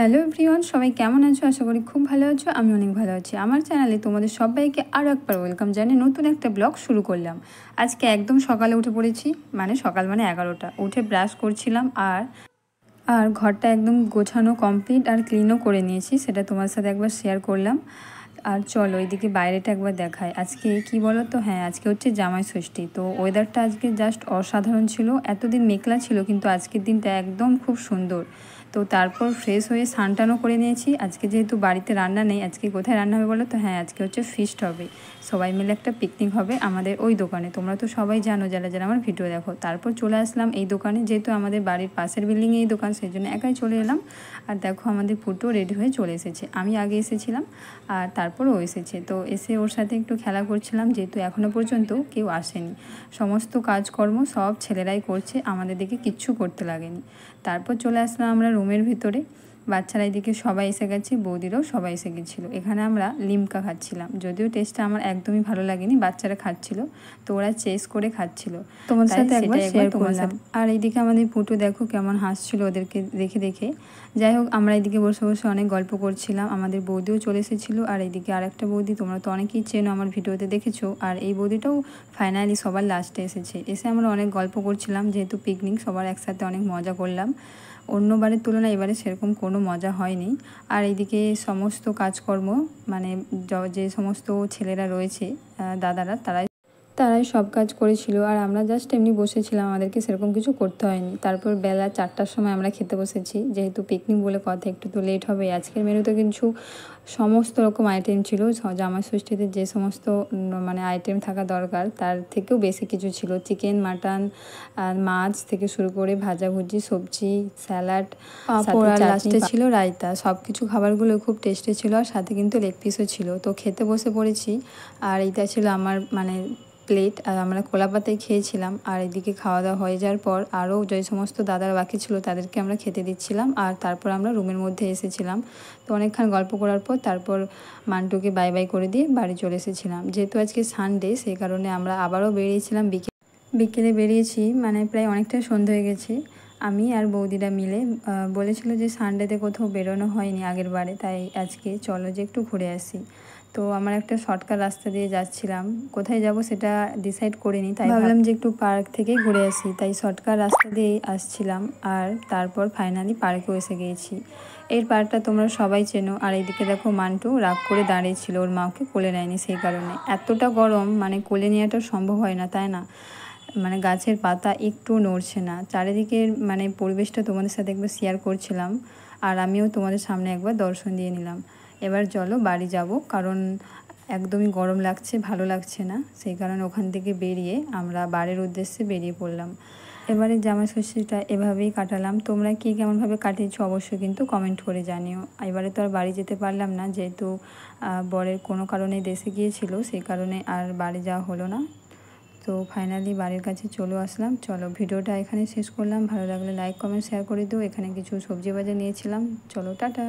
Hello everyone, সবাই কেমন আছো? আশা করি খুব ভালো আছো। আমি অনেক ভালো আছি। আমার চ্যানেলে তোমাদের সবাইকে আরও একবার ওয়েলকাম জানিয়ে নতুন একটা ব্লগ শুরু করলাম। আজকে একদম সকালে উঠে পড়েছি, সকাল 11টা উঠে ব্রাশ করছিলাম আর আর ঘরটা একদম গোছানো কমপ্লিট আর ক্লিনও করে নিয়েছি, সেটা তোমার সাথে একবার শেয়ার করলাম। আর চলো এইদিকে বাইরেটা একবার দেখায়। আজকে কি বলো তো, আজকে হচ্ছে জামাই ষষ্ঠী। তো ওয়েদারটা আজকে জাস্ট অসাধারণ ছিল। এতদিন মেঘলা ছিল, কিন্তু আজকের দিনটা একদম খুব সুন্দর। তো তারপর ফ্রেশ হয়ে স্নান করে নিয়েছি। আজকে যেহেতু বাড়িতে রান্না নেই, আজকে কোথায় রান্না হবে বলো তো? আজকে হচ্ছে ফিস্ট হবে, সবাই মিলে একটা পিকনিক হবে আমাদের ওই দোকানে। তোমরা তো সবাই জানো যারা যারা আমার ভিডিও দেখো। তারপর চলে আসলাম এই দোকানে, যেহেতু আমাদের বাড়ির পাশের বিল্ডিংয়ে এই দোকান, সেই জন্য একাই চলে এলাম। আর দেখো আমাদের ফুটো রেডি হয়ে চলে এসেছে। আমি আগে এসেছিলাম আর তারপর ও এসেছে। তো এসে ওর সাথে একটু খেলা করছিলাম, যেহেতু এখনও পর্যন্ত কেউ আসেনি। সমস্ত কাজকর্ম সব ছেলেরাই করছে, আমাদের দিকে কিচ্ছু করতে লাগেনি। তারপর চলে আসলাম আমরা রুমের ভিতরে। বাচ্চারা এদিকে সবাই এসে গেছে, বৌদিরাও সবাই এসে গেছিলো। এখানে আমরা লিমকা খাচ্ছিলাম, যদিও টেস্টটা আমার একদমই ভালো লাগেনি। বাচ্চারা খাচ্ছিল, তো ওরা চেস করে খাচ্ছিল, তোমার সাথে একবার শেয়ার করলাম। আর এইদিকে আমাদের ফুটু দেখো কেমন হাসছিল ওদেরকে দেখে দেখে। যাই হোক, আমরা এদিকে বসে বসে অনেক গল্প করছিলাম। আমাদের বৌদিও চলে এসেছিলো। আর এইদিকে আরেকটা বৌদি, তোমরা তো অনেকেই চেনো, আমার ভিডিওতে দেখেছো। আর এই বৌদিটাও ফাইনালি সবার লাস্টে এসেছে। এসে আমরা অনেক গল্প করছিলাম, যেহেতু পিকনিক, সবার একসাথে অনেক মজা করলাম। অন্যবারের তুলনায় এবারে সেরকম কোনো মজা হয়নি। আর এইদিকে সমস্ত কাজকর্ম, যে সমস্ত ছেলেরা রয়েছে, দাদারা, তারাই সব কাজ করেছিল। আর আমরা জাস্ট এমনি বসেছিলাম, আমাদেরকে সেরকম কিছু করতে হয়নি। তারপর বেলা 4টার সময় আমরা খেতে বসেছি, যেহেতু পিকনিক বলে কথা, একটু তো লেট হবে। আজকের মেনুতে কিছু সমস্ত রকম আইটেম ছিল। জামাই ষষ্ঠীতে যে সমস্ত আইটেম থাকা দরকার, তার থেকেও বেশি কিছু ছিল। চিকেন, মাটন, মাছ থেকে শুরু করে ভাজাভুজি, সবজি, স্যালাড, পাঁপড়, আর লাস্টে ছিল রায়তা। সব কিছু খাবারগুলো খুব টেস্টি ছিল, আর সাথে কিন্তু লেগ পিসও ছিল। তো খেতে বসে পড়েছি। আর এইটা ছিল আমার প্লেট, আর আমরা কোলাপাতায় খেয়েছিলাম। আর এদিকে খাওয়া দাওয়া হয়ে যাওয়ার পর আরও যে সমস্ত দাদার বাকি ছিল তাদেরকে আমরা খেতে দিচ্ছিলাম। আর তারপর আমরা রুমের মধ্যে এসেছিলাম। তো অনেকক্ষণ গল্প করার পর তারপর মান্টুকে বাই বাই করে দিয়ে বাড়ি চলে এসেছিলাম। যেহেতু আজকে সানডে, সেই কারণে আমরা আবারও বেরিয়েছিলাম। বিকেলে বেরিয়েছি, প্রায় অনেকটা সন্ধ্যা হয়ে গেছে। আমি আর বৌদিরা মিলে বলেছিল যে সানডেতে কোথাও বেরোনো হয়নি আগের বারে, তাই আজকে চলো যে একটু ঘুরে আসি। তো আমার একটা শর্টকাট রাস্তা দিয়ে যাচ্ছিলাম, কোথায় যাব সেটা ডিসাইড করিনি, তাই ভাবলাম যে একটু পার্ক থেকে ঘুরে আসি, তাই শর্টকাট রাস্তা দিয়েই আসছিলাম। আর তারপর ফাইনালি পার্কেও এসে গিয়েছি। এই পার্কটা তোমরা সবাই চেনো। আর এইদিকে দেখো মান্টু রাগ করে দাঁড়িয়েছিল, ওর মাকে কোলে নেয়নি, সেই কারণে। এতটা গরম, কোলে নেওয়াটা সম্ভব হয় না, তাই না? গাছের পাতা একটু নড়ছে না। চারিদিকের পরিবেশটা তোমাদের সাথে একবার শেয়ার করছিলাম, আর আমিও তোমাদের সামনে একবার দর্শন দিয়ে নিলাম। এবার চলো বাড়ি যাব, কারণ একদমই গরম লাগছে, ভালো লাগছে না। সেই কারণে ওখান থেকে বেরিয়ে আমরা বাড়ির উদ্দেশ্যে বেরিয়ে পড়লাম। এবারে জামাই ষষ্ঠীটা এভাবেই কাটালাম। তোমরা কি কেমনভাবে কাটিয়েছো অবশ্যই কিন্তু কমেন্ট করে জানিও। এবারে তো আর বাড়ি যেতে পারলাম না, যেহেতু বরের কোনো কারণে দেশে গিয়েছিল, সেই কারণে আর বাড়ি যাওয়া হলো না। তো ফাইনালি বাড়ির কাছে চলে আসলাম। চলো ভিডিওটা এখানে শেষ করলাম। ভালো লাগলে লাইক, কমেন্ট, শেয়ার করে দিও। এখানে কিছু সবজি বাজার নিয়েছিলাম। চলো টাটা।